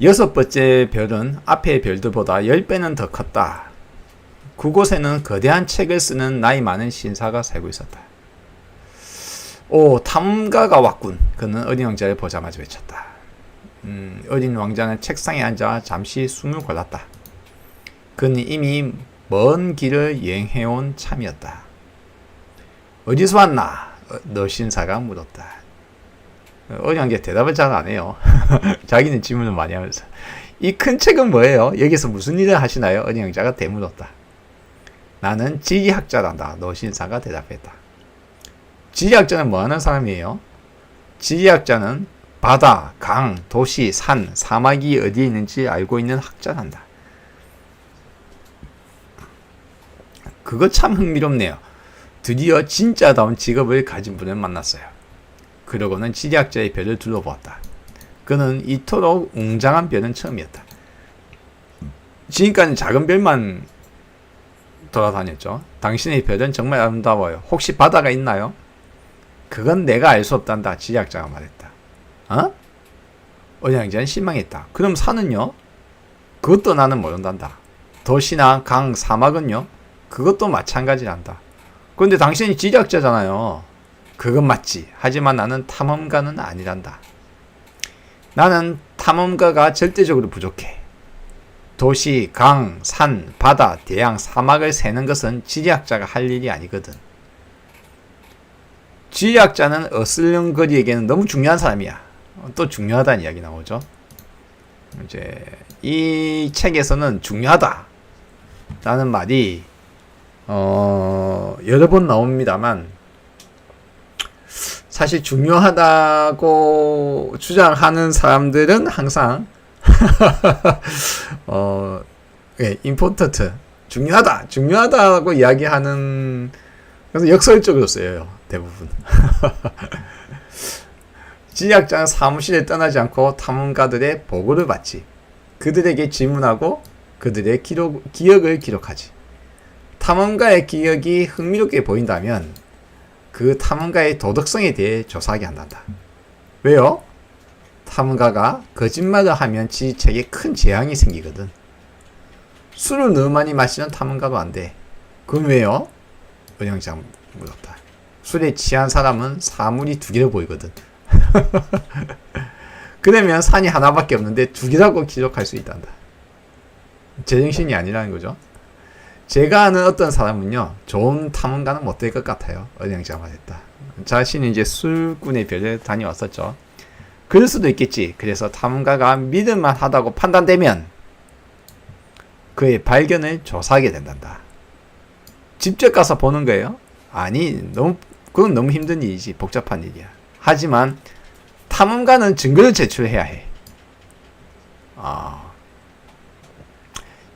여섯 번째 별은 앞의 별들보다 10배는 더 컸다. 그곳에는 거대한 책을 쓰는 나이 많은 신사가 살고 있었다. 오, 탐가가 왔군. 그는 어린 왕자를 보자마자 외쳤다. 어린 왕자는 책상에 앉아 잠시 숨을 골랐다. 그는 이미 먼 길을 여행해온 참이었다. 어디서 왔나? 너 신사가 물었다. 어린 왕자 대답을 잘 안 해요. 자기는 질문을 많이 하면서. 이 큰 책은 뭐예요? 여기서 무슨 일을 하시나요? 어린 왕자가 되물었다. 나는 지리학자란다. 너 신사가 대답했다. 지리학자는 뭐 하는 사람이에요? 지리학자는 바다, 강, 도시, 산, 사막이 어디에 있는지 알고 있는 학자란다. 그거 참 흥미롭네요. 드디어 진짜다운 직업을 가진 분을 만났어요. 그러고는 지리학자의 별을 둘러보았다. 그는 이토록 웅장한 별은 처음이었다. 지금까지 작은 별만 돌아다녔죠. 당신의 별은 정말 아름다워요. 혹시 바다가 있나요? 그건 내가 알 수 없단다. 지리학자가 말했다. 어? 어린 왕자는 실망했다. 그럼 산은요? 그것도 나는 모른단다. 도시나 강, 사막은요? 그것도 마찬가지란다. 그런데 당신이 지리학자잖아요. 그건 맞지. 하지만 나는 탐험가는 아니란다. 나는 탐험가가 절대적으로 부족해. 도시, 강, 산, 바다, 대양, 사막을 세는 것은 지리학자가 할 일이 아니거든. 지리학자는 어슬렁거리에게는 너무 중요한 사람이야. 또 중요하다는 이야기 나오죠. 이제 이 책에서는 중요하다 라는 말이 여러 번 나옵니다만 사실 중요하다고 주장하는 사람들은 항상 important 중요하다고 이야기하는 그래서 역설적으로 쓰여요. 대부분. 지리학자는 사무실에 떠나지 않고 탐험가들의 보고를 받지. 그들에게 질문하고 그들의 기억을 기록하지. 탐험가의 기억이 흥미롭게 보인다면 그 탐험가의 도덕성에 대해 조사하게 한단다. 왜요? 탐험가가 거짓말을 하면 지책에 큰 재앙이 생기거든. 술을 너무 많이 마시는 탐험가도 안 돼. 그건 왜요? 은영장 물었다. 술에 취한 사람은 사물이 두 개로 보이거든. 그러면 산이 하나밖에 없는데 두 개라고 기록할 수 있단다. 제정신이 아니라는 거죠. 제가 아는 어떤 사람은요, 좋은 탐험가는 못 될 것 같아요. 은영장 말했다. 자신이 이제 술꾼의 별에 다녀왔었죠. 그럴 수도 있겠지. 그래서 탐험가가 믿을만 하다고 판단되면 그의 발견을 조사하게 된단다. 직접 가서 보는 거예요? 아니, 그건 너무 힘든 일이지. 복잡한 일이야. 하지만 탐험가는 증거를 제출해야 해.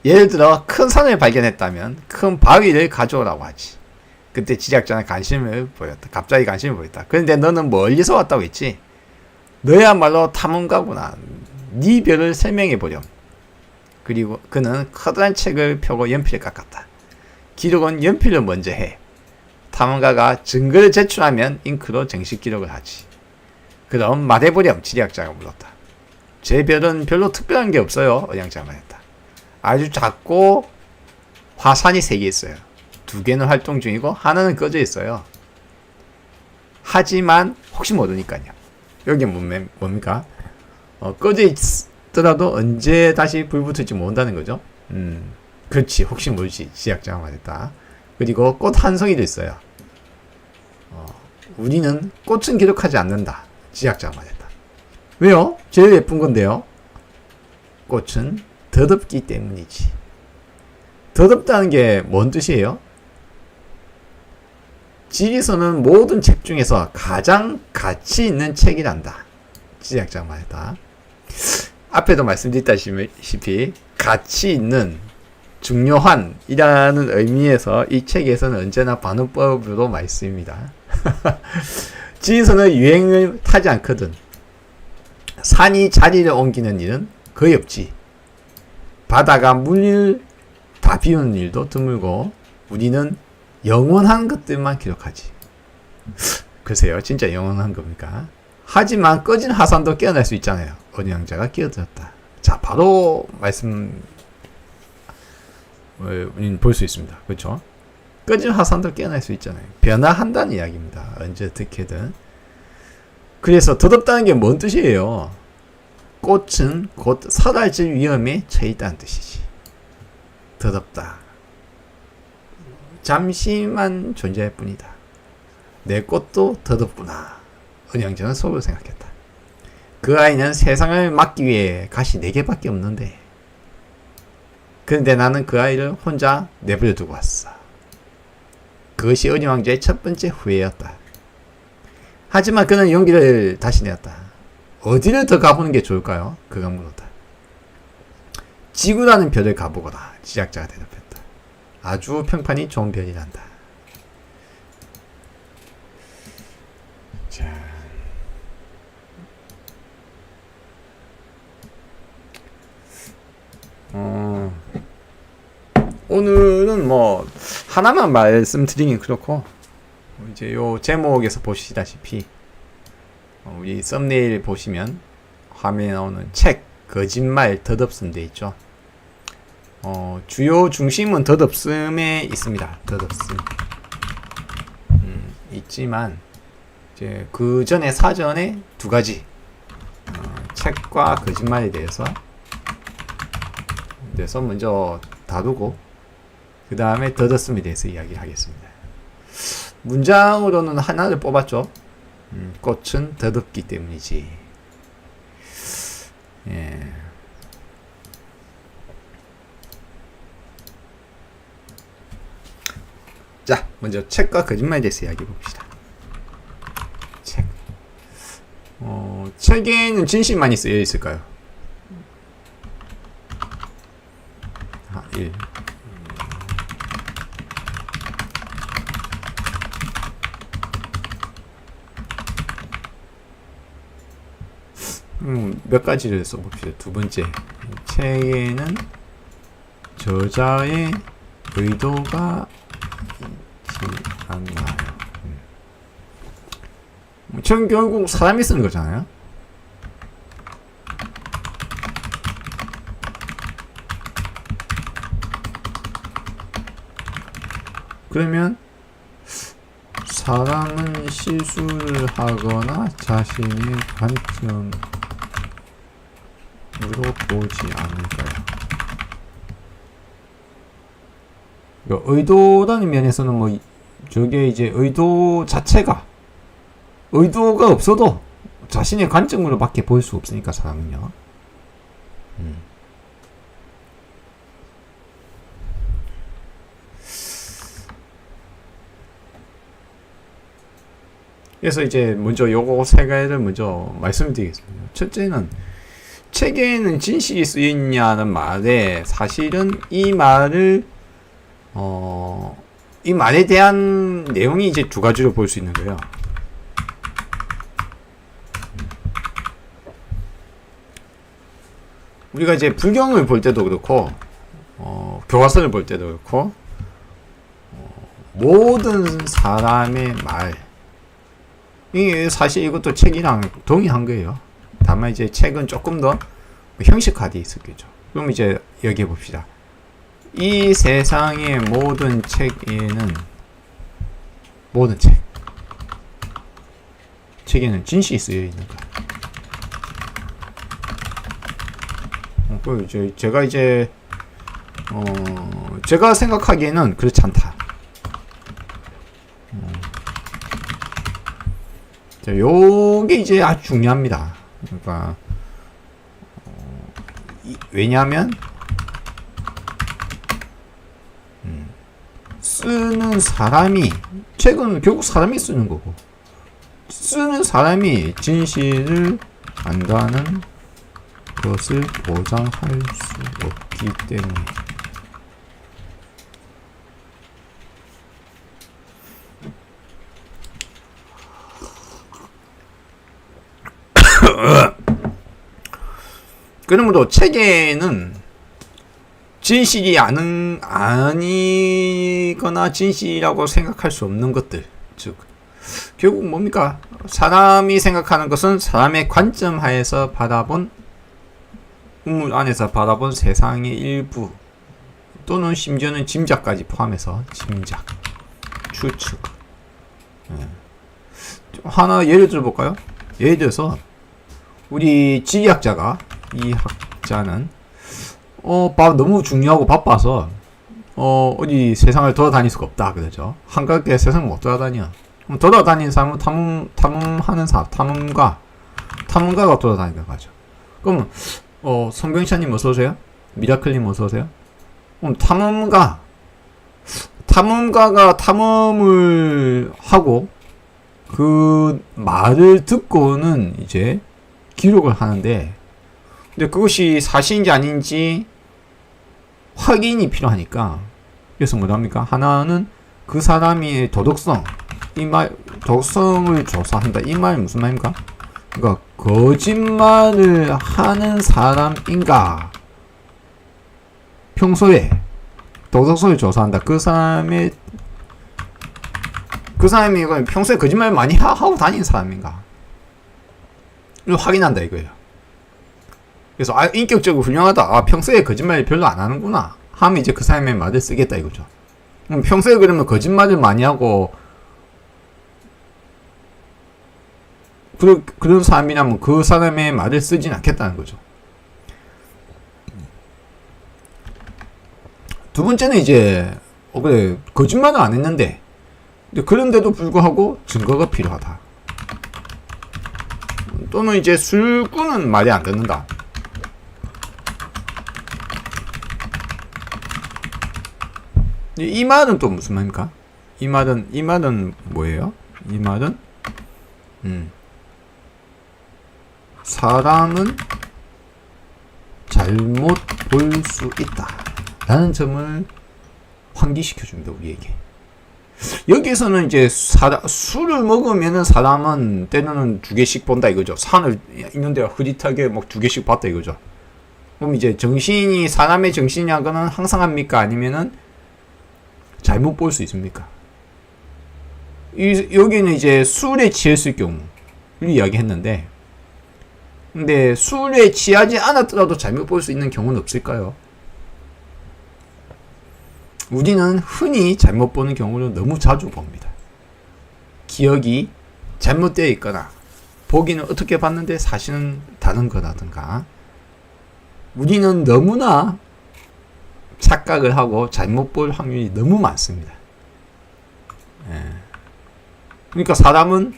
예를 들어 큰 산을 발견했다면 큰 바위를 가져오라고 하지. 그때 지리학자는 갑자기 관심을 보였다. 그런데 너는 멀리서 왔다고 했지? 너야말로 탐험가구나. 네 별을 설명해 보렴. 그리고 그는 커다란 책을 펴고 연필을 깎았다. 기록은 연필을 먼저 해. 탐험가가 증거를 제출하면 잉크로 정식 기록을 하지. 그럼 말해보렴. 지리학자가 물었다. 제 별은 별로 특별한 게 없어요. 은영자가 말했다. 아주 작고 화산이 3개 있어요. 2개는 활동 중이고 하나는 꺼져 있어요. 하지만 혹시 모르니까요. 여기 뭡니까? 꺼져 있더라도 언제 다시 불 붙을지 모른다는 거죠. 그렇지. 혹시 모르지. 지리학자가 말했다. 그리고 꽃 한 송이도 있어요. 우리는 꽃은 기록하지 않는다. 지리학자가 말했다. 왜요? 제일 예쁜 건데요. 꽃은 더덥기 때문이지. 더덥다는 게 뭔 뜻이에요? 지리서는 모든 책 중에서 가장 가치 있는 책이란다. 지리학자가 말했다. 앞에도 말씀드렸다시피 가치 있는, 중요한 이라는 의미에서 이 책에서는 언제나 반어법으로 말씀입니다. 지리서는 유행을 타지 않거든. 산이 자리를 옮기는 일은 거의 없지. 바다가 물을 다 비우는 일도 드물고 우리는 영원한 것들만 기록하지. 글쎄요, 진짜 영원한 겁니까? 하지만 꺼진 화산도 깨어날 수 있잖아요. 어린 왕자가 끼어들었다. 자, 바로 볼 수 있습니다. 그렇죠? 꺼진 화산도 깨어날 수 있잖아요. 변화한다는 이야기입니다. 언제 어떻게든. 그래서 더덥다는 게 뭔 뜻이에요? 꽃은 곧 사라질 위험에 처해 있다는 뜻이지. 더덥다. 잠시만 존재할 뿐이다. 내 꽃도 더덥구나. 은영정은 속으로 생각했다. 그 아이는 세상을 막기 위해 가시 4개밖에 없는데, 그런데 나는 그 아이를 혼자 내버려 두고 왔어. 그것이 은영왕자의 첫 번째 후회였다. 하지만 그는 용기를 다시 내었다. 어디를 더 가보는 게 좋을까요? 그가 물었다. 지구라는 별을 가보거라. 지작자가 대답했다. 아주 평판이 좋은 별이란다. 자, 오늘은 뭐 하나만 말씀드리긴 그렇고, 이제 요 제목에서 보시다시피 우리 썸네일 보시면 화면에 나오는 책 거짓말 덧없음 돼 있죠. 주요 중심은 덧없음에 있습니다. 덧없음 있지만 이제 그 전에 사전에 두 가지 책과 거짓말에 대해서 먼저 다루고 그 다음에 덧없음에 대해서 이야기를 하겠습니다. 문장으로는 하나를 뽑았죠. 꽃은 덧없기 때문이지. 예. 자, 먼저 책과 거짓말에 대해서 이야기해 봅시다. 책. 책에는 진실만이 쓰여 있을까요? 1. 몇 가지를 써봅시다. 두 번째, 책에는 저자의 의도가 있지 않나요? 책 결국 사람이 쓰는 거잖아요. 그러면 사람은 실수를 하거나 자신의 관점으로 보지 않을까요? 의도라는 면에서는 뭐 저게 이제 의도 자체가 의도가 없어도 자신의 관점으로 밖에 볼 수 없으니까 사람은요. 그래서 이제 먼저 요거 세 가지를 먼저 말씀드리겠습니다. 첫째는 책에는 진실이 쓰여 있냐는 말에 사실은 이 말에 대한 내용이 이제 두 가지로 볼 수 있는 거예요. 우리가 이제 불경을 볼 때도 그렇고, 교과서를 볼 때도 그렇고, 모든 사람의 말, 이게 사실 이것도 책이랑 동의한 거예요. 다만 이제 책은 조금 더 형식화되어 있었겠죠. 그럼 이제 여기 봅시다. 이 세상의 모든 책에는 책에는 진실이 쓰여 있는 거야. 제가 생각하기에는 그렇지 않다. 요게 이제 아주 중요합니다. 그러니까 왜냐하면 쓰는 사람이 책은 결국 사람이 쓰는 거고 쓰는 사람이 진실을 안다는 것을 보장할 수 없기 때문에 그러므로 책에는 진실이 아니거나 진실이라고 생각할 수 없는 것들, 즉 결국 뭡니까? 사람이 생각하는 것은 사람의 관점 하에서 바라본 우물 안에서 바라본 세상의 일부 또는 심지어는 짐작까지 포함해서 짐작, 추측. 하나 예를 들어볼까요? 예를 들어서 우리 지리학자가 이 학자는 너무 중요하고 바빠서 어디 세상을 돌아다닐 수가 없다 그러죠. 한가롭게 세상을 못 돌아다녀. 그럼 돌아다니는 사람은 탐험하는 사람, 탐험가가 돌아다니는 거죠. 그럼 성병찬님 어서 오세요. 미라클님 어서 오세요. 그럼 탐험가가 탐험을 하고 그 말을 듣고는 이제 기록을 하는데, 근데 그것이 사실인지 아닌지 확인이 필요하니까, 그래서 뭐랍니까? 하나는 그 사람의 도덕성을 조사한다. 이 말이 무슨 말입니까? 그러니까 거짓말을 하는 사람인가? 평소에 도덕성을 조사한다. 그 사람이 평소에 거짓말 많이 하고 다니는 사람인가? 이걸 확인한다 이거예요. 그래서 인격적으로 훌륭하다. 평소에 거짓말 별로 안 하는구나. 하면 이제 그 사람의 말을 쓰겠다 이거죠. 평소에 그러면 거짓말을 많이 하고 그런 사람이라면 그 사람의 말을 쓰진 않겠다는 거죠. 두 번째는 이제 그래 거짓말은 안 했는데 그런데도 불구하고 증거가 필요하다. 또는 이제 술꾼은 말이 안 듣는다. 이 말은 또 무슨 말입니까? 이 말은 뭐예요? 이 말은 사람은 잘못 볼 수 있다 라는 점을 환기시켜 줍니다, 우리에게. 여기에서는 이제 술을 먹으면은 사람은 때로는 2개씩 본다 이거죠. 산을 있는데 흐릿하게 막 2개씩 봤다 이거죠. 그럼 이제 사람의 정신이라고는 항상합니까? 아니면은 잘못 볼 수 있습니까? 여기는 이제 술에 취했을 경우를 이야기했는데, 근데 술에 취하지 않았더라도 잘못 볼 수 있는 경우는 없을까요? 우리는 흔히 잘못 보는 경우를 너무 자주 봅니다. 기억이 잘못되어 있거나 보기는 어떻게 봤는데 사실은 다른 거라든가, 우리는 너무나 착각을 하고 잘못 볼 확률이 너무 많습니다. 그러니까 사람은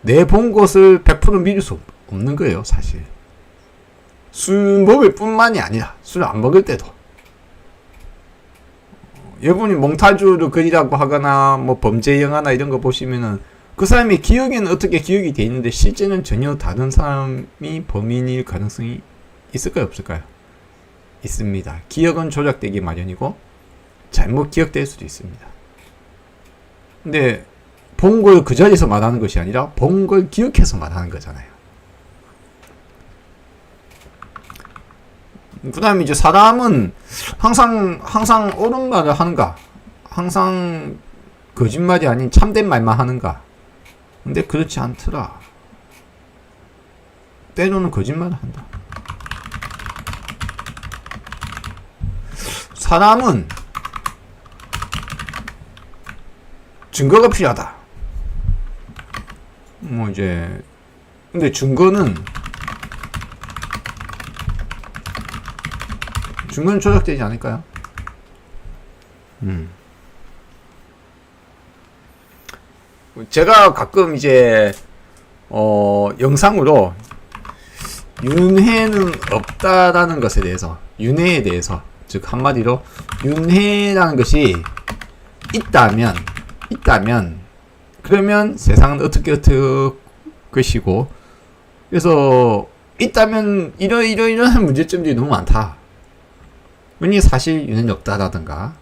내 본 것을 100% 믿을 수 없는 거예요, 사실. 술 먹을 뿐만이 아니라 술 안 먹을 때도. 여러분이 몽타주를 그리라고 하거나 뭐 범죄 영화나 이런 거 보시면은 그 사람의 기억에는 어떻게 기억이 돼 있는데 실제는 전혀 다른 사람이 범인일 가능성이 있을까요, 없을까요? 있습니다. 기억은 조작되기 마련이고 잘못 기억될 수도 있습니다. 근데 본 걸 그 자리에서 말하는 것이 아니라 본 걸 기억해서 말하는 거잖아요. 그 다음에 이제 사람은 항상 옳은 말을 하는가? 항상 거짓말이 아닌 참된 말만 하는가? 근데 그렇지 않더라. 때로는 거짓말을 한다. 사람은 증거가 필요하다. 뭐 이제 근데 증거는 조작되지 않을까요? 제가 가끔 이제 영상으로 윤회는 없다라는 것에 대해서, 윤회에 대해서, 즉 한마디로 윤회라는 것이 있다면 그러면 세상은 어떻게 것이고, 그래서 있다면 이러한 문제점들이 너무 많다. 왜냐면 사실 윤회는 없다라든가,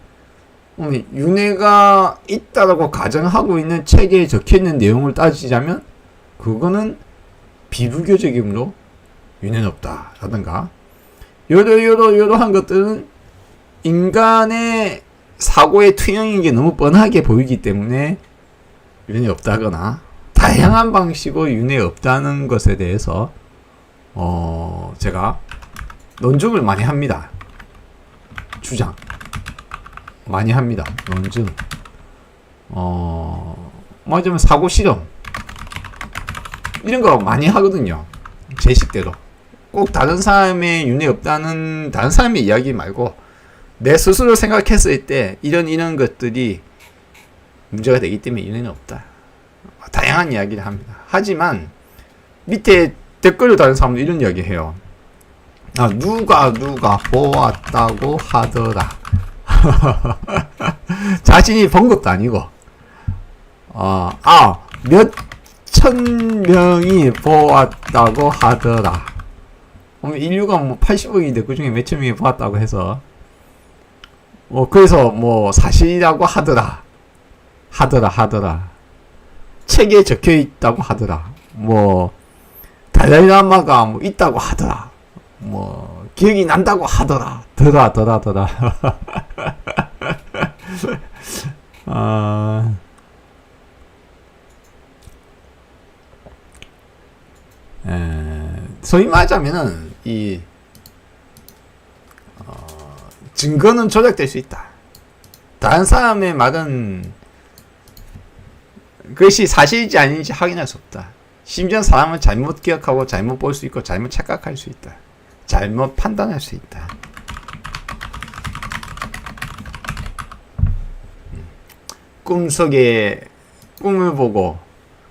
윤회가 있다라고 가정하고 있는 책에 적혀있는 내용을 따지자면 그거는 비불교적이므로 윤회는 없다라든가, 여러한 것들은 인간의 사고의 투영인 게 너무 뻔하게 보이기 때문에 윤회 없다거나, 다양한 방식으로 윤회 없다는 것에 대해서 제가 논증을 많이 합니다. 주장 많이 합니다. 논증. 맞으면 사고 실험 이런 거 많이 하거든요. 제 식대로. 꼭 다른 사람의 윤회 없다는 다른 사람의 이야기 말고 내 스스로 생각했을 때 이런 것들이 문제가 되기 때문에 윤회는 없다. 다양한 이야기를 합니다. 하지만 밑에 댓글로 다른 사람도 이런 이야기 해요. 누가 보았다고 하더라. 자신이 본 것도 아니고 몇천 명이 보았다고 하더라. 인류가 뭐 80억인데 그 중에 몇천 명이 보았다고 해서 그래서 사실이라고 하더라. 책에 적혀 있다고 하더라. 달라이라마가 있다고 하더라. 기억이 난다고 하더라. 더라. 소위 말하자면은 증거는 조작될 수 있다. 다른 사람의 말은 그것이 사실인지 아닌지 확인할 수 없다. 심지어 사람은 잘못 기억하고 잘못 볼 수 있고 잘못 착각할 수 있다. 잘못 판단할 수 있다. 꿈속에 꿈을 보고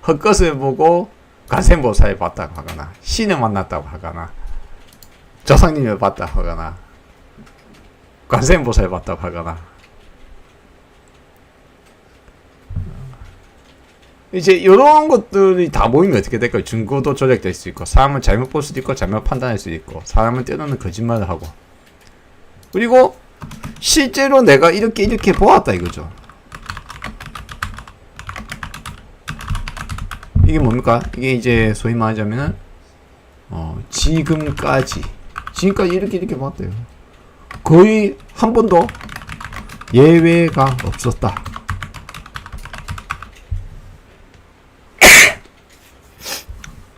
헛것을 보고 관세음보살을 봤다고 하거나 신을 만났다고 하거나 조상님을 봤다고 하거나 관세음보살을 봤다고 하거나 이제 이런 것들이 다 모이면 어떻게 될까요? 증거도 조작될 수 있고 사람은 잘못 볼 수도 있고 잘못 판단할 수도 있고 사람은 때로는 거짓말을 하고 그리고 실제로 내가 이렇게 보았다 이거죠. 이게 뭡니까? 이게 이제 소위 말하자면은 지금까지 이렇게 봤대요. 거의 한 번도 예외가 없었다.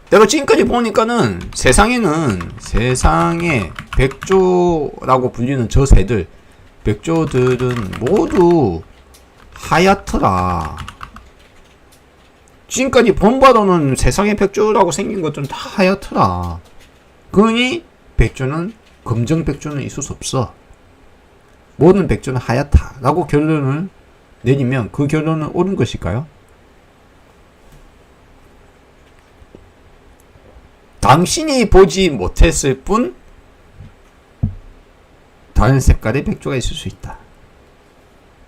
내가 지금까지 보니까는 세상에 백조라고 불리는 저 새들, 백조들은 모두 하얗더라. 지금까지 본 바로는 세상에 백조라고 생긴 것들은 다 하얗더라. 그러니 백조는 검정 백조는 있을 수 없어. 모든 백조는 하얗다라고 결론을 내리면 그 결론은 옳은 것일까요? 당신이 보지 못했을 뿐 다른 색깔의 백조가 있을 수 있다.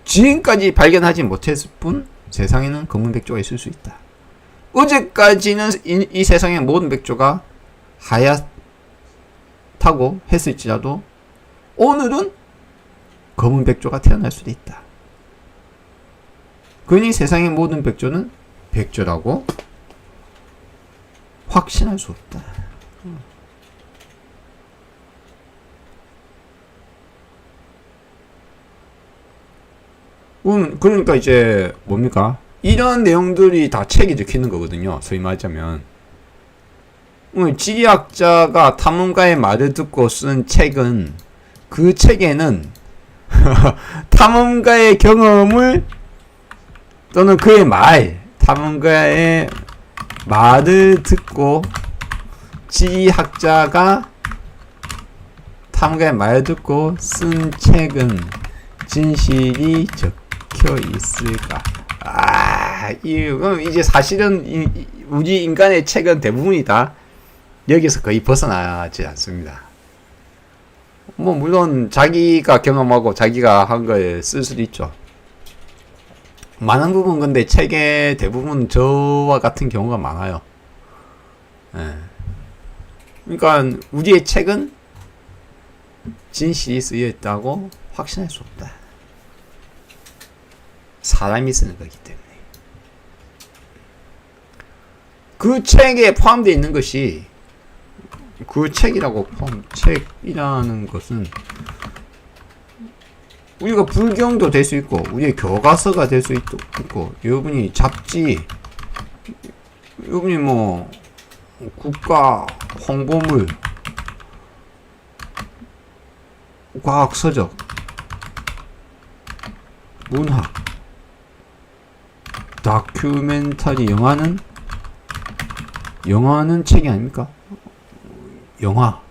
지금까지 발견하지 못했을 뿐 세상에는 검은 백조가 있을 수 있다. 어제까지는 이 세상의 모든 백조가 하얗다고 했을지라도 오늘은 검은 백조가 태어날 수도 있다. 그러니 세상의 모든 백조는 백조라고 확신할 수 없다. 그러니까 이제 뭡니까? 이런 내용들이 다 책에 적혀 있는 거거든요. 소위 말하자면 지리학자가 탐험가의 말을 듣고 쓴 책은 그 책에는 탐험가의 경험을 또는 그의 탐험가의 말을 듣고 지리학자가 탐험가의 말을 듣고 쓴 책은 진실이 적혀 있을까? 이제 사실은 우리 인간의 책은 대부분이 다 여기서 거의 벗어나지 않습니다. 물론 자기가 경험하고 자기가 한 거에 쓸 수도 있죠. 많은 부분 근데 책의 대부분 저와 같은 경우가 많아요. 그러니까 우리의 책은 진실이 쓰여 있다고 확신할 수 없다. 사람이 쓰는 거기 때문에. 그 책에 포함되어 있는 것이 그 책이라는 것은 우리가 불경도 될 수 있고 우리의 교과서가 될 수 있고 여러분이 잡지 여러분이 국가 홍보물 과학 서적, 문학, 다큐멘터리, 영화는 책이 아닙니까? 영화,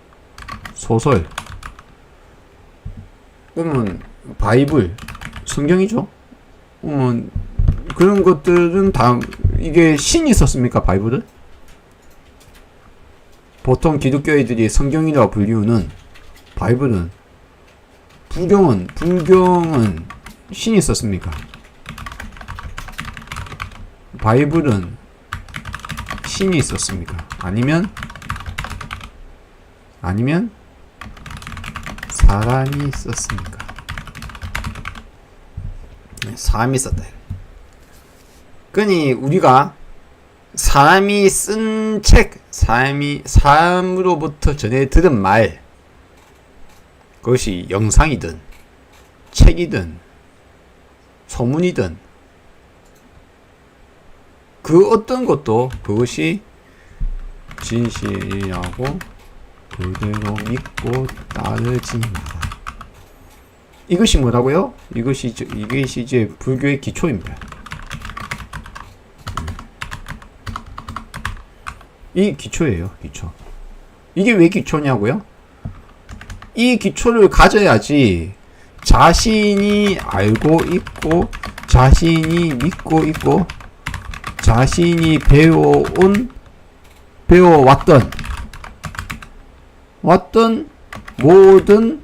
소설, 그러면 바이블, 성경이죠. 그러면 그런 것들은 다 이게 신이 썼습니까? 바이블을? 보통 기독교인들이 성경이라고 불리우는 바이블은, 불경은 신이 썼습니까? 바이블은 신이 썼습니까? 아니면 사람이 썼습니까? 사람이 썼다. 그러니 우리가 사람이 쓴 책, 사람으로부터 전해 들은 말, 그것이 영상이든 책이든 소문이든 그 어떤 것도 그것이 진실이라고 그대로 믿고 따르지마라. 이것이 뭐라고요? 이것이 이제 불교의 기초입니다. 이 기초예요, 기초. 이게 왜 기초냐고요? 이 기초를 가져야지 자신이 알고 있고, 자신이 믿고 있고, 자신이 배워왔던 모든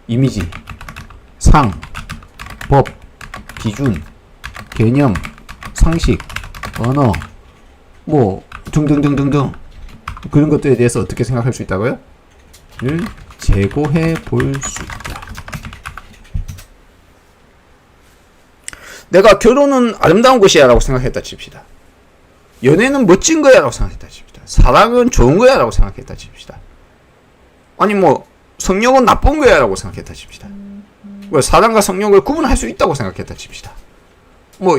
이미지, 상, 법, 기준, 개념, 상식, 언어, 등등등등등 그런 것들에 대해서 어떻게 생각할 수 있다고요? 를 재고해 볼 수 있다. 내가 결혼은 아름다운 것이야 라고 생각했다 칩시다. 연애는 멋진 거야 라고 생각했다 칩시다. 사랑은 좋은 거야 라고 생각했다 칩시다. 아니 성욕은 나쁜 거야 라고 생각했다 칩시다. 사랑과 성욕을 구분할 수 있다고 생각했다 칩시다.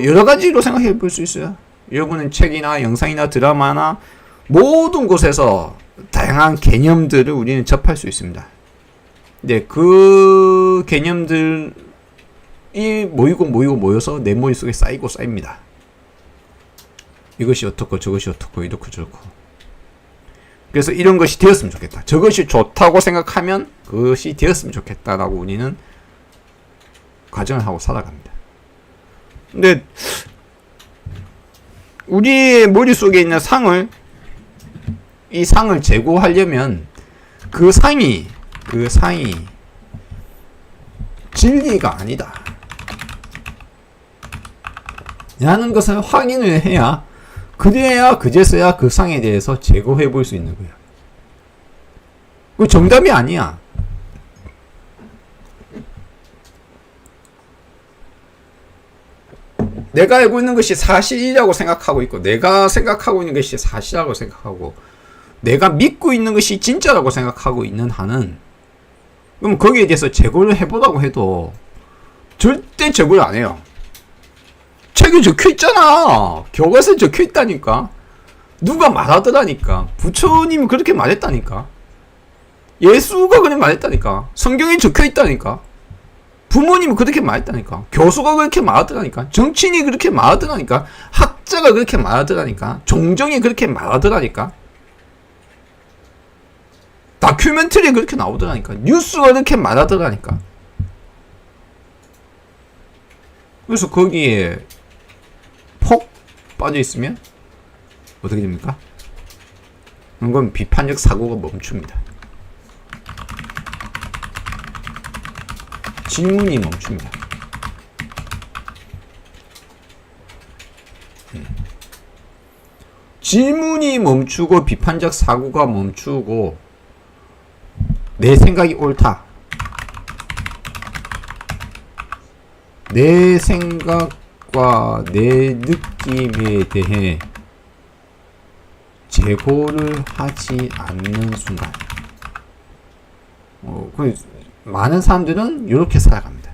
여러 가지로 생각해 볼 수 있어요. 여러분은 책이나 영상이나 드라마나 모든 곳에서 다양한 개념들을 우리는 접할 수 있습니다. 근데 그 개념들이 모여서 내 머릿속에 쌓입니다. 이것이 어떻고 저것이 어떻고 이렇고 저렇고. 그래서 이런 것이 되었으면 좋겠다. 저것이 좋다고 생각하면 그것이 되었으면 좋겠다라고 우리는 가정을 하고 살아갑니다. 근데 우리의 머릿속에 있는 이 상을 제고하려면 그 상이 진리가 아니다 라는 것을 확인을 해야, 그래야 그제서야 그 상에 대해서 제고해 볼 수 있는 거야. 그 정답이 아니야. 내가 알고 있는 것이 사실이라고 생각하고 있고, 내가 생각하고 있는 것이 사실이라고 생각하고, 내가 믿고 있는 것이 진짜라고 생각하고 있는 한은, 그럼 거기에 대해서 재고를 해보라고 해도 절대 재고를 안 해요. 책에 적혀 있잖아. 교과서에 적혀 있다니까. 누가 말하더라니까. 부처님이 그렇게 말했다니까. 예수가 그렇게 말했다니까. 성경에 적혀 있다니까. 부모님이 그렇게 말했다니까. 교수가 그렇게 말하더라니까. 정치인이 그렇게 말하더라니까. 학자가 그렇게 말하더라니까. 종정이 그렇게 말하더라니까. 다큐멘터리에 그렇게 나오더라니까. 뉴스가 그렇게 말하더라니까. 그래서 거기에 폭 빠져있으면 어떻게 됩니까? 그건 비판적 사고가 멈춥니다. 질문이 멈춥니다. 질문이 멈추고 비판적 사고가 멈추고 내 생각이 옳다. 내 생각과 내 느낌에 대해 재고를 하지 않는 순간, 많은 사람들은 이렇게 살아갑니다.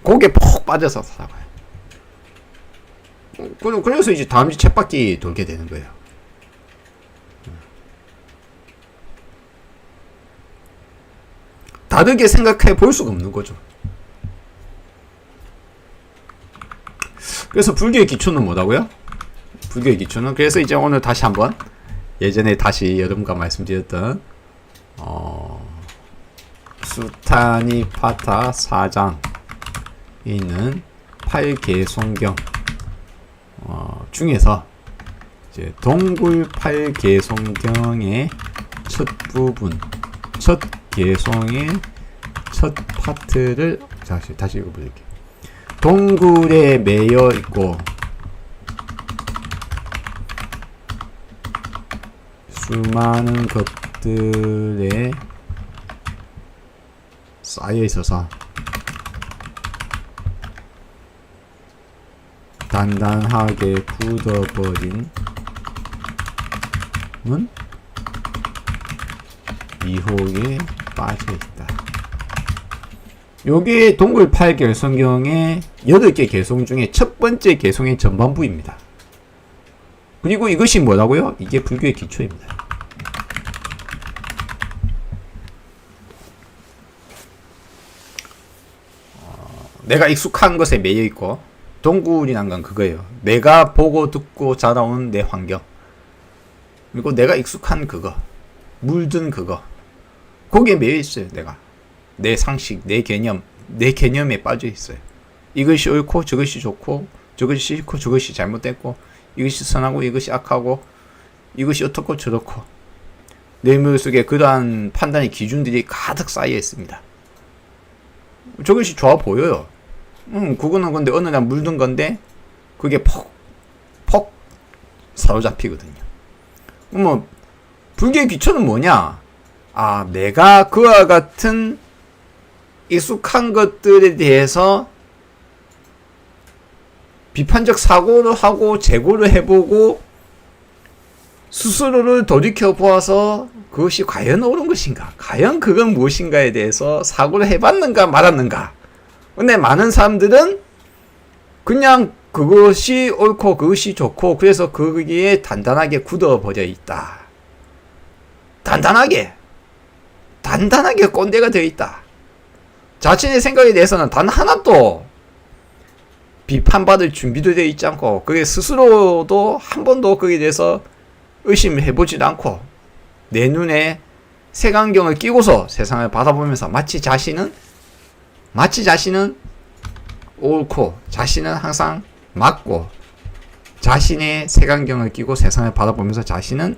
거기에 푹 빠져서 살아가요. 그래서 이제 다음 주 쳇바퀴 돌게 되는 거예요. 다르게 생각해 볼 수가 없는 거죠. 그래서 불교의 기초는 뭐라고요? 불교의 기초는 그래서 이제 오늘 다시 한번 예전에 다시 여러분과 말씀드렸던 수타니파타 4장에 있는 8개송경 중에서 이제 동굴 8개송경의 첫 부분, 첫 개송의 첫 파트를 다시 읽어볼게요. 동굴에 매여 있고 수많은 것들에 쌓여 있어서 단단하게 굳어버린 미혹에 빠져 있다. 요게 동굴 8개송경의 8개 개송 중에 첫 번째 개송의 전반부입니다. 그리고 이것이 뭐라고요? 이게 불교의 기초입니다. 내가 익숙한 것에 매여 있고 동굴이란 건 그거예요. 내가 보고 듣고 자라온 내 환경, 그리고 내가 익숙한 그거, 물든 그거, 거기에 매여 있어요. 내가 내 상식, 내 개념에 빠져 있어요. 이것이 옳고 저것이 좋고 저것이 싫고 저것이 잘못됐고 이것이 선하고 이것이 악하고 이것이 어떻고 저렇고 내 머릿속에 그러한 판단의 기준들이 가득 쌓여 있습니다. 저것이 좋아 보여요. 그거는 근데 어느 날 물든 건데 그게 폭 사로잡히거든요. 뭐 불교의 기초는 뭐냐? 아, 내가 그와 같은 익숙한 것들에 대해서 비판적 사고를 하고 재고를 해보고 스스로를 돌이켜 보아서 그것이 과연 옳은 것인가? 과연 그건 무엇인가에 대해서 사고를 해봤는가 말았는가? 근데 많은 사람들은 그냥 그것이 옳고 그것이 좋고 그래서 거기에 단단하게 굳어버려 있다. 단단하게 꼰대가 되어 있다. 자신의 생각에 대해서는 단 하나도 비판받을 준비도 되어 있지 않고 그게 스스로도 한 번도 거기에 대해서 의심을 해보지도 않고 내 눈에 색안경을 끼고서 세상을 바라보면서 마치 자신은 옳고 자신은 항상 맞고 자신의 색안경을 끼고 세상을 바라보면서 자신은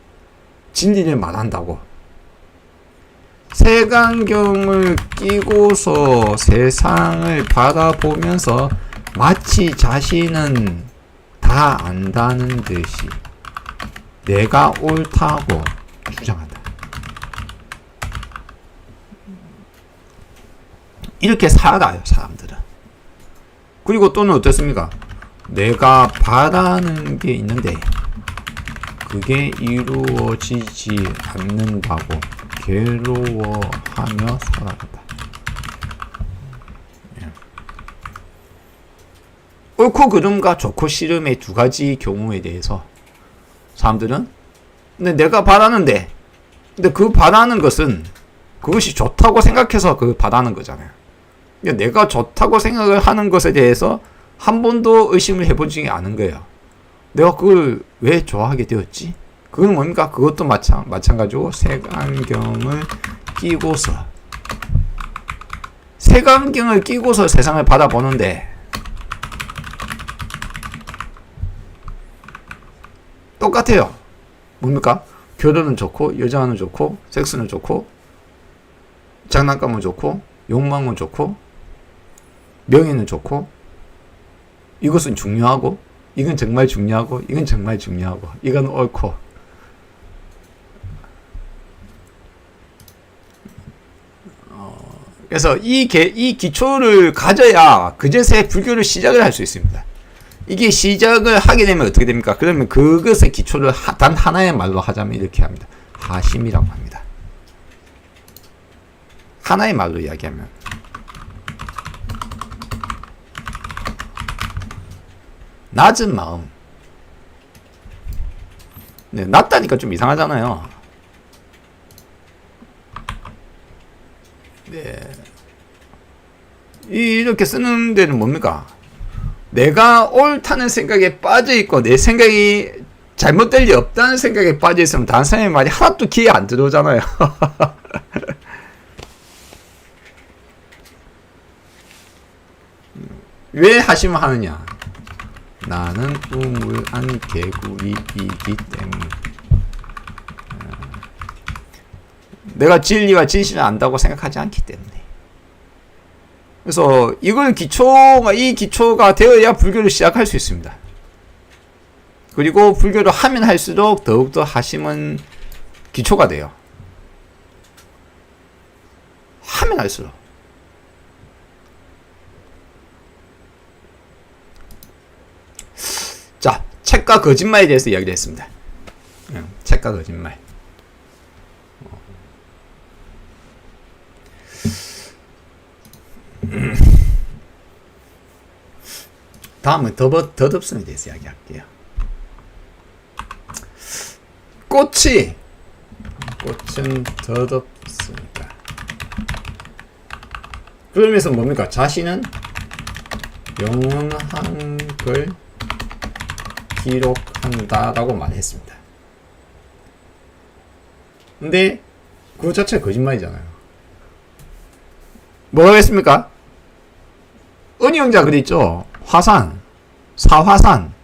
진리를 말한다고. 색안경을 끼고서 세상을 바라보면서 마치 자신은 다 안다는 듯이 내가 옳다고 주장한다. 이렇게 살아요, 사람들은. 그리고 또는 어떻습니까? 내가 바라는 게 있는데 그게 이루어지지 않는다고 괴로워하며 살아간다. 옳고 그름과 좋고 싫음의 두 가지 경우에 대해서 사람들은 근데 내가 바라는데 근데 그 바라는 것은 그것이 좋다고 생각해서 그 바라는 거잖아요. 그러니까 내가 좋다고 생각을 하는 것에 대해서 한 번도 의심을 해보지 않은 거예요. 내가 그걸 왜 좋아하게 되었지? 그건 뭡니까? 그것도 마찬가지고 색안경을 끼고서 세상을 바라보는데 똑같아요. 뭡니까? 결혼은 좋고 여자는 좋고 섹스는 좋고 장난감은 좋고 욕망은 좋고 명예는 좋고 이것은 중요하고 이건 정말 중요하고 이건 정말 중요하고 이건 옳고 그래서 이 기초를 가져야 그제서야 불교를 시작을 할 수 있습니다. 이게 시작을 하게 되면 어떻게 됩니까? 그러면 그것의 기초를 단 하나의 말로 하자면 이렇게 합니다. 하심이라고 합니다. 하나의 말로 이야기하면 낮은 마음. 네, 낮다니까 좀 이상하잖아요. 네. 이렇게 쓰는 데는 뭡니까? 내가 옳다는 생각에 빠져있고 내 생각이 잘못될 리 없다는 생각에 빠져있으면 다른 사람의 말이 하나도 귀에 안 들어오잖아요. 왜 하시면 하느냐? 나는 우물안 개구리이기 때문에. 내가 진리와 진실을 안다고 생각하지 않기 때문에. 그래서 이걸 이 기초가 되어야 불교를 시작할 수 있습니다. 그리고 불교를 하면 할수록 더욱더 하심은 기초가 돼요. 하면 할수록. 자, 책과 거짓말에 대해서 이야기를 했습니다. 책과 거짓말. 다음은 덧없음에 대해서 이야기할게요. 꽃은 덧없으니까. 그러면서 뭡니까? 자신은 영원한 걸 기록한다라고 말했습니다. 근데 그거 자체가 거짓말이잖아요. 뭐가 했습니까? 은영자 그랬죠. 화산, 사화산,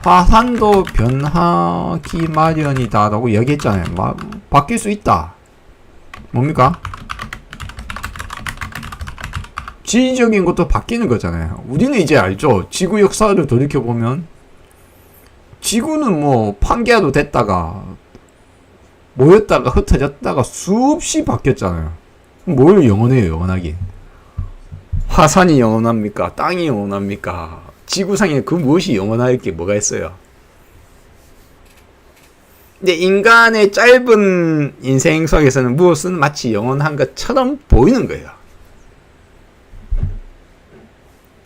화산도 변하기 마련이다라고 이야기했잖아요. 바뀔 수 있다. 뭡니까? 지리적인 것도 바뀌는 거잖아요. 우리는 이제 알죠. 지구 역사를 돌이켜보면 지구는 뭐 판게아도 됐다가 모였다가 흩어졌다가 수없이 바뀌었잖아요. 뭘 영원해요, 영원하긴. 화산이 영원합니까? 땅이 영원합니까? 지구상에 그 무엇이 영원할 게 뭐가 있어요? 근데 인간의 짧은 인생 속에서는 무엇은 마치 영원한 것처럼 보이는 거예요.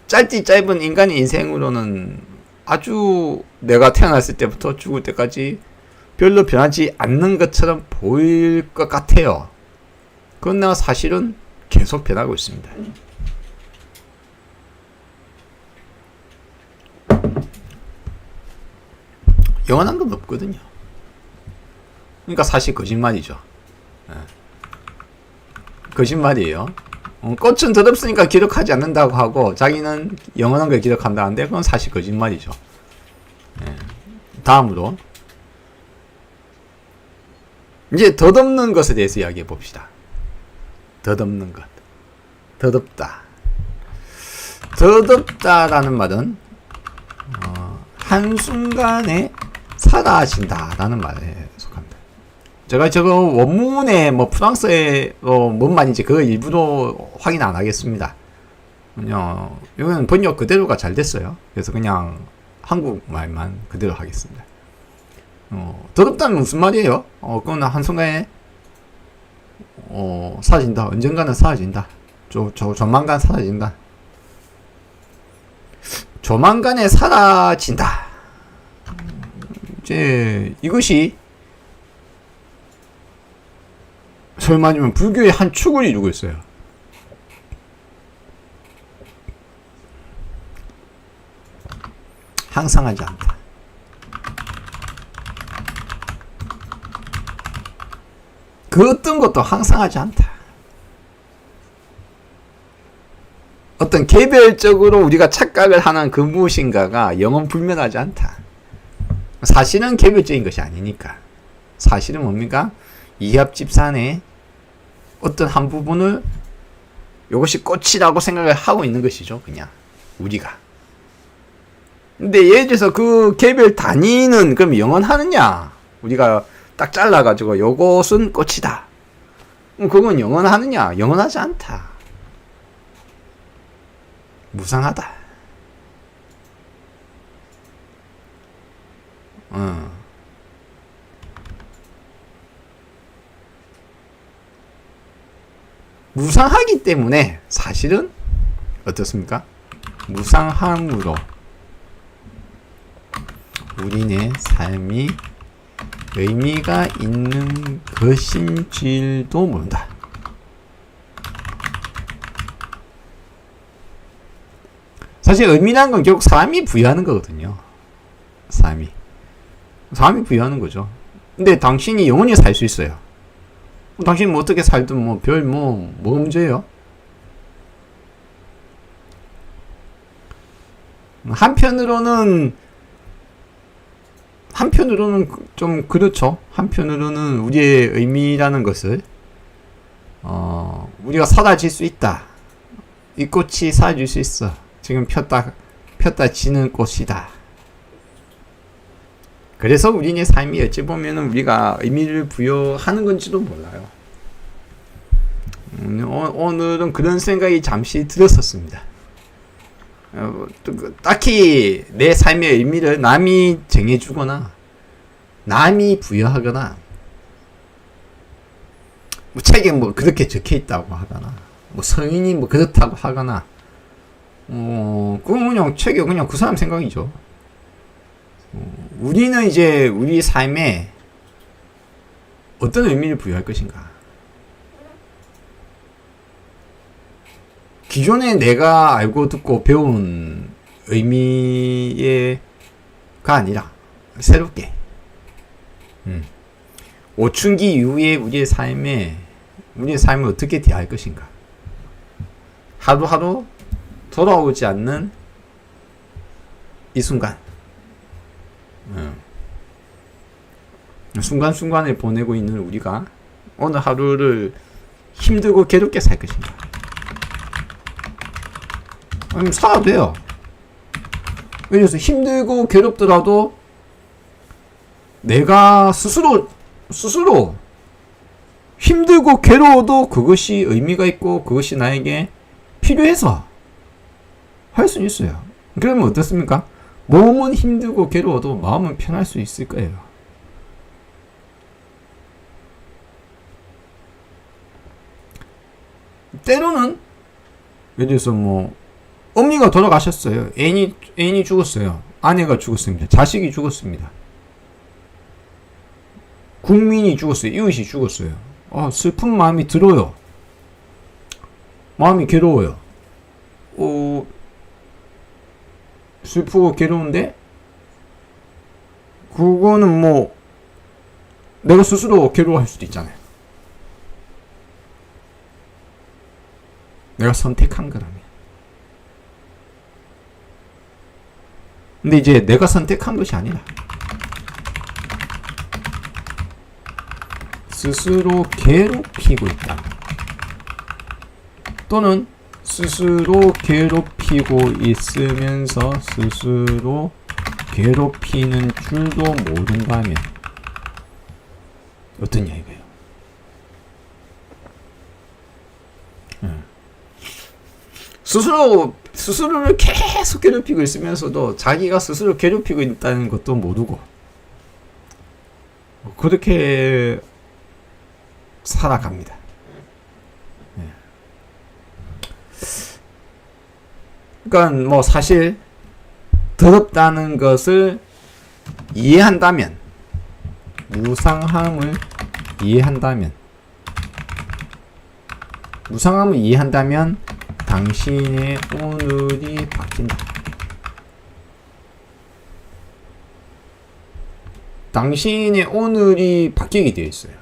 짧은 인간의 인생으로는 아주 내가 태어났을 때부터 죽을 때까지 별로 변하지 않는 것처럼 보일 것 같아요. 그러나 사실은 계속 변하고 있습니다. 영원한 건 없거든요. 그러니까 사실 거짓말이죠. 거짓말이에요. 꽃은 덧없으니까 기록하지 않는다고 하고 자기는 영원한 걸 기록한다는데 그건 사실 거짓말이죠. 다음으로 이제 덧없는 것에 대해서 이야기해 봅시다. 덧없는 것. 덧없다. 덧없다라는 말은 한순간에 사라진다라는 말에 속합니다. 제가 저거 원문에 뭐 프랑스에 뭔 말인지 그거 일부러 확인 안 하겠습니다. 그냥 이건 번역 그대로가 잘 됐어요. 그래서 그냥 한국말만 그대로 하겠습니다. 덧없다는 무슨 말이에요? 그건 한순간에 사라진다. 언젠가는 사라진다. 조만간 사라진다. 조만간에 사라진다. 이제 이것이 소위 말하면 불교의 한 축을 이루고 있어요. 항상하지 않다. 그 어떤 것도 항상하지 않다. 어떤 개별적으로 우리가 착각을 하는 그 무엇인가가 영원 불면하지 않다. 사실은 개별적인 것이 아니니까. 사실은 뭡니까? 이합집산의 어떤 한 부분을 이것이 꽃이라고 생각을 하고 있는 것이죠. 그냥 우리가. 근데 예를 들어서 그 개별 단위는 그럼 영원하느냐? 우리가 딱 잘라가지고 요것은 꽃이다. 그건 영원하느냐? 영원하지 않다. 무상하다. 무상하기 때문에 사실은 어떻습니까? 무상함으로 우리네 삶이 의미가 있는 것인지도 모른다. 사실 의미라는 건 결국 사람이 부여하는 거거든요. 사람이 부여하는 거죠. 근데 당신이 영원히 살 수 있어요. 당신 뭐 어떻게 살든 뭐 별 뭐가 문제예요? 한편으로는 좀 그렇죠. 한편으로는 우리의 의미라는 것을 우리가 사라질 수 있다. 이 꽃이 사라질 수 있어. 지금 폈다 지는 꽃이다. 그래서 우리의 삶이 어찌 보면은 우리가 의미를 부여하는 건지도 몰라요. 오늘은 그런 생각이 잠시 들었었습니다. 딱히 내 삶의 의미를 남이 정해주거나 남이 부여하거나 뭐 책에 뭐 그렇게 적혀있다고 하거나 뭐 성인이 뭐 그렇다고 하거나 그건 그냥 책에 그냥 그 사람 생각이죠. 우리는 이제 우리 삶에 어떤 의미를 부여할 것인가. 기존에 내가 알고 듣고 배운 의미가 아니라 새롭게 5춘기 이후에 우리의 삶을 어떻게 대할 것인가. 하루하루 돌아오지 않는 이 순간, 순간순간을 보내고 있는 우리가 오늘 하루를 힘들고 괴롭게 살 것인가. 살아도 돼요. 왜냐면 힘들고 괴롭더라도 내가 스스로 힘들고 괴로워도 그것이 의미가 있고 그것이 나에게 필요해서 할 수 있어요. 그러면 어떻습니까? 몸은 힘들고 괴로워도 마음은 편할 수 있을 거예요. 때로는 예를 들어서 뭐 어머니가 돌아가셨어요. 애인이 죽었어요. 아내가 죽었습니다. 자식이 죽었습니다. 국민이 죽었어요. 이웃이 죽었어요. 슬픈 마음이 들어요. 마음이 괴로워요. 슬프고 괴로운데 그거는 뭐 내가 스스로 괴로워할 수도 있잖아요. 내가 선택한 거라면. 근데 이제 내가 선택한 것이 아니라 스스로 괴롭히고 있다. 또는 스스로 괴롭히고 있으면서 스스로 괴롭히는 줄도 모른다면 어떠냐 이거예요. 스스로를 계속 괴롭히고 있으면서도 자기가 스스로 괴롭히고 있다는 것도 모르고 그렇게 살아갑니다. 그러니까 뭐 사실 더럽다는 것을 이해한다면, 무상함을 이해한다면 당신의 오늘이 바뀐다. 당신의 오늘이 바뀌게 되어 있어요.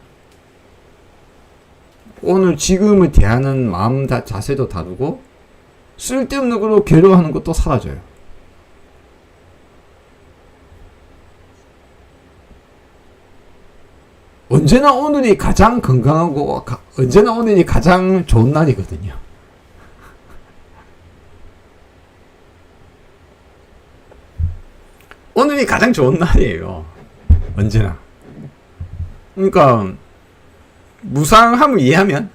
오늘 지금을 대하는 마음 자세도 다르고 쓸데없는 걸로 괴로워하는 것도 사라져요. 언제나 오늘이 가장 건강하고 언제나 오늘이 가장 좋은 날이거든요. 오늘이 가장 좋은 날이에요. 언제나. 그러니까 무상함을 이해하면,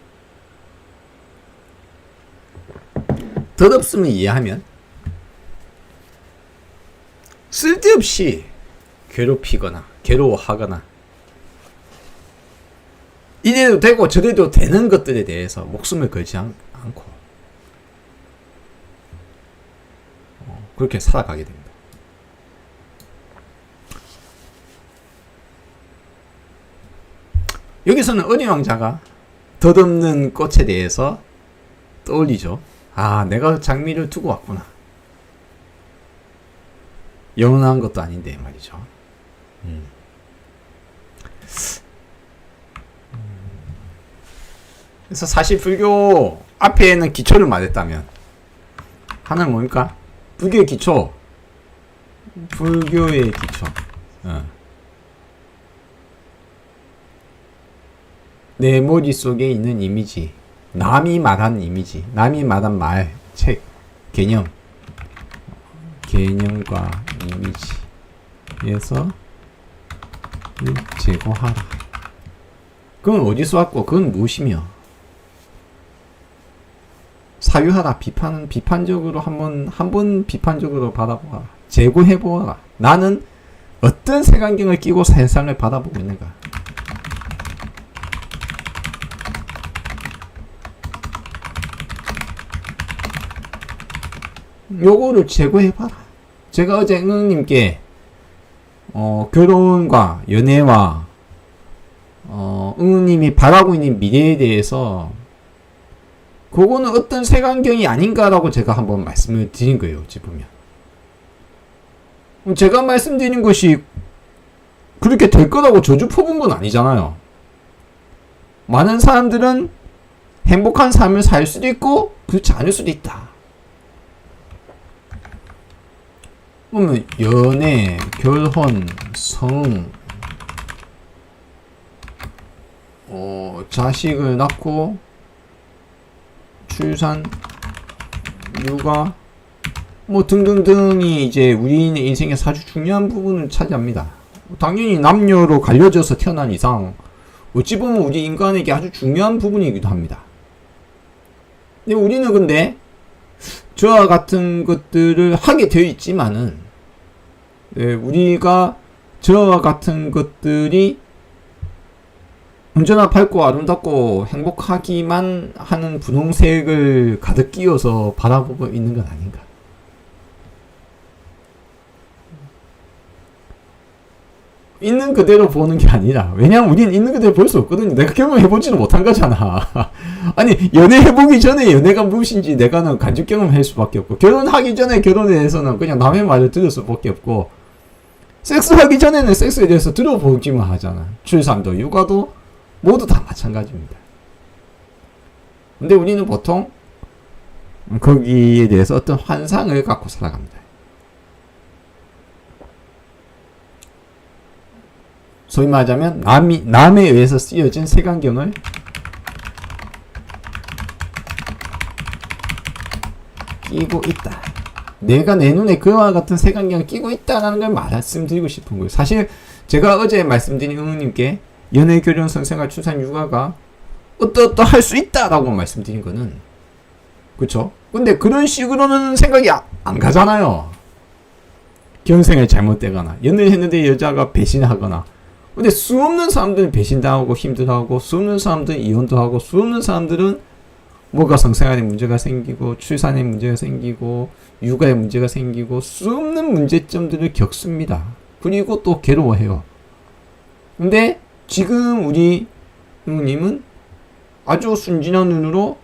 덧없음을 이해하면 쓸데없이 괴롭히거나 괴로워하거나 이래도 되고 저래도 되는 것들에 대해서 목숨을 걸지 않고 그렇게 살아가게 됩니다. 여기서는 은희 왕자가 덧없는 꽃에 대해서 떠올리죠. 내가 장미를 두고 왔구나. 영원한 것도 아닌데 말이죠. 그래서 사실 불교 앞에는 기초를 말했다면 하나는 뭡니까? 불교의 기초. 불교의 기초. 내 머릿속에 있는 이미지, 남이 말한 이미지, 남이 말한 말, 책, 개념과 이미지에서 제거하라. 그건 어디서 왔고 그건 무엇이며 사유하라. 비판적으로 한번 비판적으로 바라보아라. 제고해보아라. 나는 어떤 색안경을 끼고 세상을 바라보고 있는가. 요거를 제고해봐라. 제가 어제 응님께 결혼과 연애와 응님이 바라고 있는 미래에 대해서 그거는 어떤 색안경이 아닌가라고 제가 한번 말씀을 드린 거예요. 어찌 보면 제가 말씀드린 것이 그렇게 될 거라고 저주 퍼본 건 아니잖아요. 많은 사람들은 행복한 삶을 살 수도 있고 그렇지 않을 수도 있다. 그러면 연애, 결혼, 성, 자식을 낳고 출산, 육아 뭐 등등등이 이제 우리의 인생에서 아주 중요한 부분을 차지합니다. 당연히 남녀로 갈려져서 태어난 이상 어찌 보면 우리 인간에게 아주 중요한 부분이기도 합니다. 근데 우리는 근데 저와 같은 것들을 하게 되어 있지만은 우리가 저와 같은 것들이 언제나 밝고 아름답고 행복하기만 하는 분홍색을 가득 끼워서 바라보고 있는 건 아닌가. 있는 그대로 보는 게 아니라, 왜냐면 우리는 있는 그대로 볼 수 없거든요. 내가 경험해보지도 못한 거잖아. 아니, 연애해보기 전에 연애가 무엇인지 내가는 간접 경험할 수밖에 없고, 결혼하기 전에 결혼에 대해서는 그냥 남의 말을 들을 수밖에 없고, 섹스하기 전에는 섹스에 대해서 들어보기만 하잖아. 출산도 육아도 모두 다 마찬가지입니다. 근데 우리는 보통 거기에 대해서 어떤 환상을 갖고 살아갑니다. 소위 말하자면 남에 의해서 쓰여진 색안경을 끼고 있다. 내가 내 눈에 그와 같은 색안경을 끼고 있다는 걸 말씀드리고 싶은 거예요. 사실 제가 어제 말씀드린 응우님께 연애, 결혼, 성생활, 출산, 육아가 어떠할 수 있다라고 말씀드린 거는, 그쵸? 근데 그런 식으로는 생각이 안 가잖아요. 견생을 잘못되거나 연애를 했는데 여자가 배신하거나. 근데 수없는 사람들은 배신당하고 힘들어하고, 수없는 사람들은 이혼도 하고, 수없는 사람들은 뭐가 성생활에 문제가 생기고, 출산에 문제가 생기고, 육아에 문제가 생기고, 수없는 문제점들을 겪습니다. 그리고 또 괴로워해요. 근데 지금 우리 형님은 아주 순진한 눈으로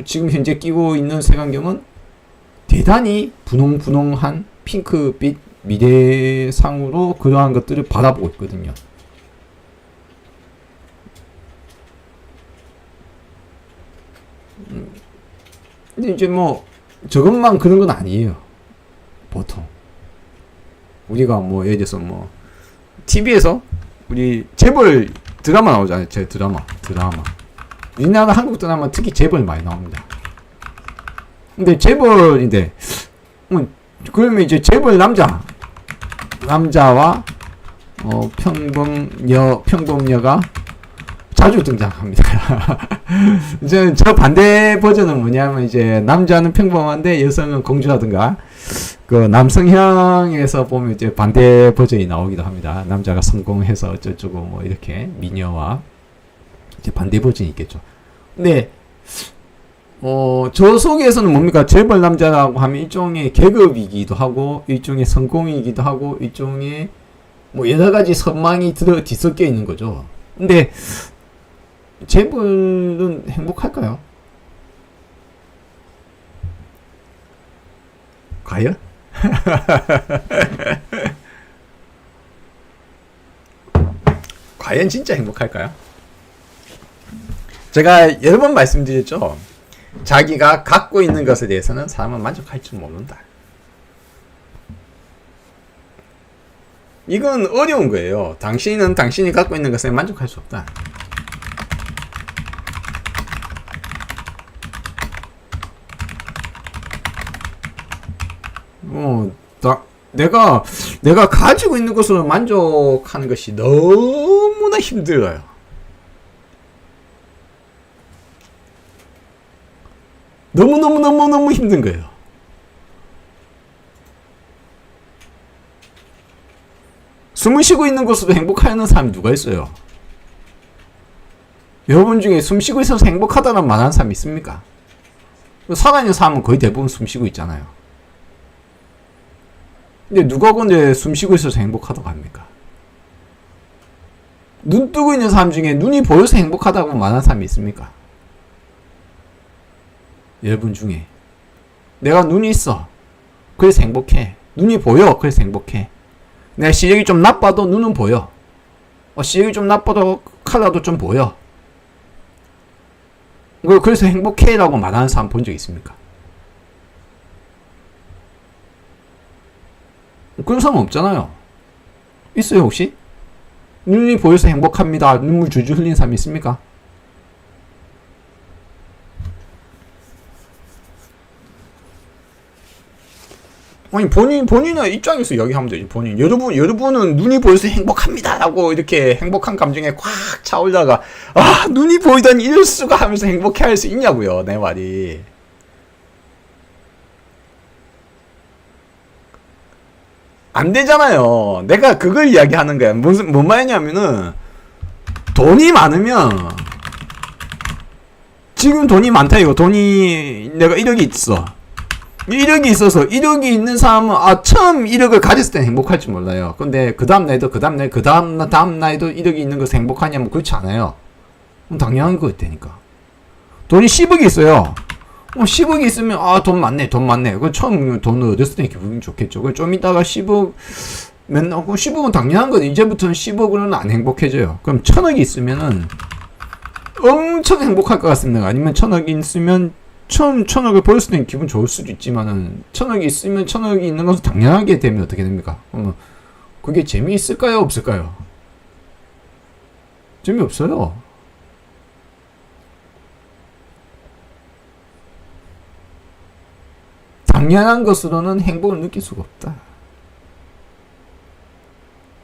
지금 현재 끼고 있는 색안경은 대단히 분홍분홍한 핑크빛 미래상으로 그러한 것들을 바라보고 있거든요. 근데 이제 뭐 저것만 그런 건 아니에요. 보통 우리가 뭐 예를 들어서 뭐 TV에서 우리 재벌 드라마 나오잖아요. 제 드라마 우리나라 한국 드라마 특히 재벌 많이 나옵니다. 근데 재벌인데 그러면 이제 재벌 남자와 평범녀가 자주 등장합니다. 이제 저 반대 버전은 뭐냐면 이제 남자는 평범한데 여성은 공주라든가, 그 남성향에서 보면 이제 반대 버전이 나오기도 합니다. 남자가 성공해서 어쩌고 뭐 이렇게 미녀와 이제 반대 버전이 있겠죠. 근데 저 속에서는 뭡니까? 재벌 남자라고 하면 일종의 계급이기도 하고, 일종의 성공이기도 하고, 일종의 뭐 여러 가지 선망이 뒤섞여 있는 거죠. 근데 재벌은 행복할까요? 과연? 과연 진짜 행복할까요? 제가 여러 번 말씀드렸죠. 자기가 갖고 있는 것에 대해서는 사람은 만족할 줄 모른다. 이건 어려운 거예요. 당신은 당신이 갖고 있는 것에 만족할 수 없다. 내가 가지고 있는 것으로 만족하는 것이 너무나 힘들어요. 너무 힘든 거예요. 숨을 쉬고 있는 것으로 행복하는 사람이 누가 있어요? 여러분 중에 숨 쉬고 있어서 행복하다는 말하는 사람 있습니까? 살아있는 사람은 거의 대부분 숨 쉬고 있잖아요. 근데 누가 근데 숨 쉬고 있어서 행복하다고 합니까? 눈 뜨고 있는 사람 중에 눈이 보여서 행복하다고 말하는 사람이 있습니까? 여러분 중에 내가 눈이 있어 그래서 행복해. 눈이 보여 그래서 행복해. 내가 시력이 좀 나빠도 눈은 보여. 시력이 좀 나빠도 카라도 좀 보여. 그래서 행복해 라고 말하는 사람 본 적 있습니까? 그런 사람 없잖아요. 있어요 혹시? 눈이 보여서 행복합니다. 눈물 줄줄 흘리는 사람 있습니까? 아니 본인의 입장에서 이야기하면 되지. 여러분은 눈이 보여서 행복합니다라고 이렇게 행복한 감정에 꽉 차올라가 눈이 보이다니 이럴 수가 하면서 행복해할 수 있냐고요. 내 말이. 안 되잖아요. 내가 그걸 이야기하는 거야. 뭔 말이냐면은 돈이 많으면 지금 돈이 많다 이거. 돈이 내가 1억이 있어. 1억이 있어서 1억이 있는 사람은 처음 1억을 가졌을 때 행복할 줄 몰라요. 근데 그 다음 날도 그 다음 날도 1억이 있는 것을 행복하냐면 그렇지 않아요. 당연한 거 같다니까. 돈이 10억이 있어요. 10억이 있으면 돈 많네. 그 처음 돈을 얻었을 때 기분이 좋겠죠. 좀 이따가 10억 맨날 10억은 당연한 거죠. 이제부터는 10억으로는 안 행복해져요. 그럼 1000억이 있으면은 엄청 행복할 것 같습니다. 아니면 1000억이 있으면 처음 1000억을 보였을 때는 기분 좋을 수도 있지만은 1000억이 있으면 1000억이 있는 것은 당연하게 되면 어떻게 됩니까? 그게 재미있을까요? 없을까요? 재미없어요. 당연한 것으로는 행복을 느낄 수가 없다.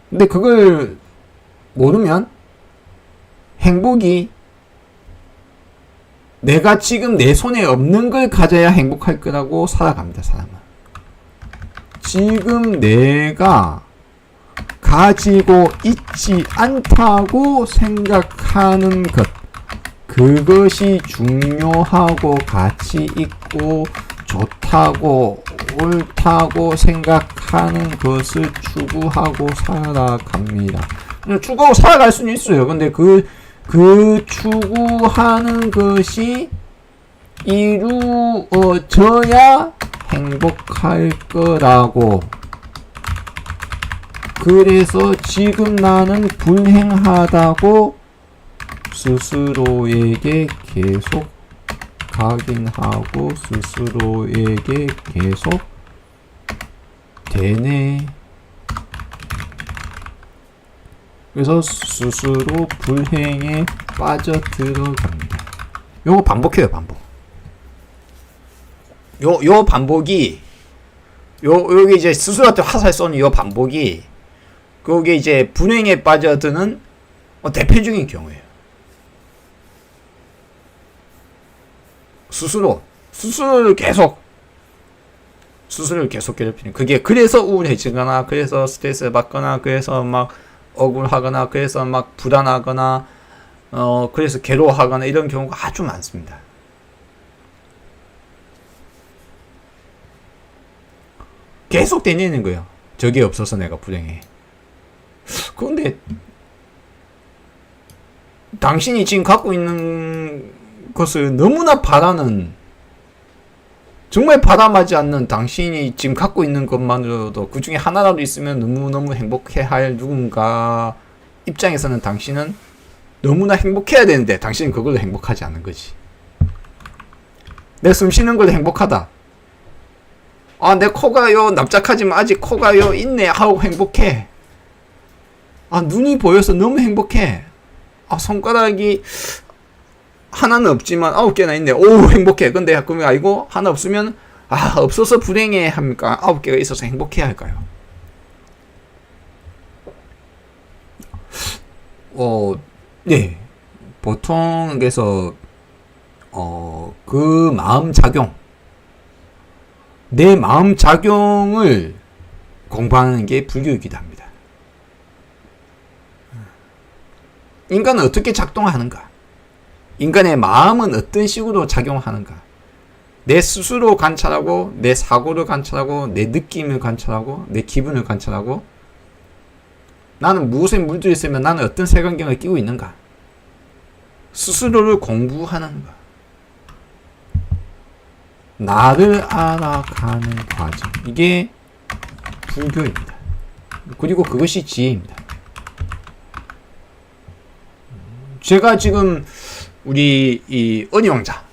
근데 그걸 모르면 행복이 내가 지금 내 손에 없는 걸 가져야 행복할 거라고 살아갑니다, 사람은. 지금 내가 가지고 있지 않다고 생각하는 것. 그것이 중요하고 가치 있고 좋다고 옳다고 생각하는 것을 추구하고 살아갑니다. 추구하고 살아갈 수는 있어요. 근데 그 추구하는 것이 이루어져야 행복할 거라고. 그래서 지금 나는 불행하다고 스스로에게 계속 각인하고 스스로에게 계속 되네. 그래서 스스로 불행에 빠져들어갑니다. 요거 반복해요, 반복. 요 반복이, 요게 이제 스스로한테 화살 쏘는 요 반복이, 그게 이제 불행에 빠져드는 대표적인 경우예요. 스스로를 계속 괴롭히는. 그게 그래서 우울해지거나, 그래서 스트레스를 받거나, 그래서 막 억울하거나, 그래서 막 불안하거나, 그래서 괴로워하거나 이런 경우가 아주 많습니다. 계속 되뇌는 거예요. 저게 없어서 내가 불행해. 그런데 당신이 지금 갖고 있는 것을 너무나 바라는 정말 바람하지 않는 당신이 지금 갖고 있는 것만으로도 그 중에 하나라도 있으면 너무너무 행복해 할 누군가 입장에서는 당신은 너무나 행복해야 되는데 당신은 그걸로 행복하지 않는 거지. 내 숨 쉬는 걸로 행복하다. 아, 내 코가요 납작하지만 아직 코가요 있네 하고 행복해. 아, 눈이 보여서 너무 행복해. 아, 손가락이 하나는 없지만 9개나 있네. 오, 행복해. 근데 그러면 아니고 하나 없으면 없어서 불행해 합니까? 9개가 있어서 행복해야 할까요? 네. 보통 그래서 그 마음 작용, 내 마음 작용을 공부하는 게 불교이기도 합니다. 인간은 어떻게 작동하는가? 인간의 마음은 어떤 식으로 작용하는가? 내 스스로 관찰하고, 내 사고를 관찰하고, 내 느낌을 관찰하고, 내 기분을 관찰하고, 나는 무엇에 물들어 있으면 나는 어떤 색안경을 끼고 있는가? 스스로를 공부하는 것. 나를 알아가는 과정. 이게 불교입니다. 그리고 그것이 지혜입니다. 제가 지금 우리 이 어니왕자,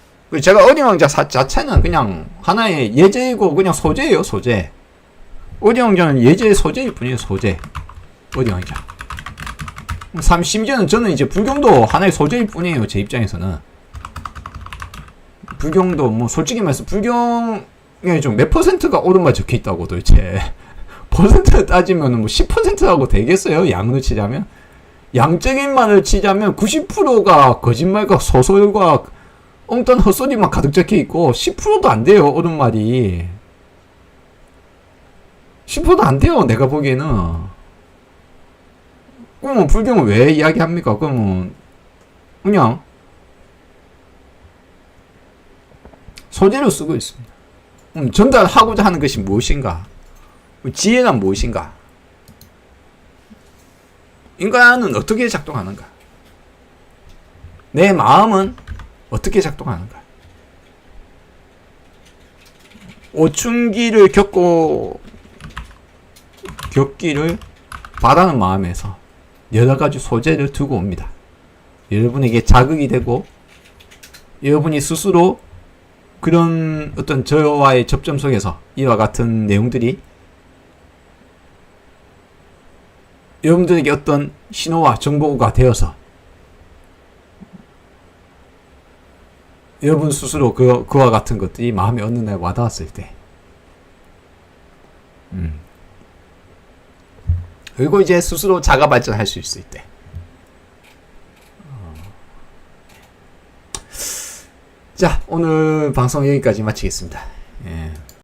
제가 어니왕자 자체는 그냥 하나의 예제이고 그냥 소재예요. 소재. 어니왕자는 예제의 소재일 뿐이에요. 소재. 어니왕자. 심지어는 저는 이제 불경도 하나의 소재일 뿐이에요. 제 입장에서는. 불경도 뭐 솔직히 말해서 불경에 좀 몇 퍼센트가 옳은말 적혀 있다고 도대체. 퍼센트 따지면 뭐 10%라고 되겠어요? 양으로 치자면. 양적인 말을 치자면 90%가 거짓말과 소설과 엉뚱한 헛소리만 가득 적혀 있고 10%도 안 돼요. 옳은 말이. 10%도 안 돼요. 내가 보기에는. 그러면 불경은 왜 이야기합니까? 그러면 그냥 소재로 쓰고 있습니다. 전달하고자 하는 것이 무엇인가? 지혜는 무엇인가? 인간은 어떻게 작동하는가? 내 마음은 어떻게 작동하는가? 오춘기를 겪기를 바라는 마음에서 여러 가지 소재를 두고 옵니다. 여러분에게 자극이 되고 여러분이 스스로 그런 어떤 저와의 접점 속에서 이와 같은 내용들이 여러분들에게 어떤 신호와 정보가 되어서 여러분 스스로 그와 같은 것들이 마음에 어느 날 와닿았을 때 그리고 이제 스스로 자가 발전할 수 있을 때 자, 오늘 방송 여기까지 마치겠습니다. 예.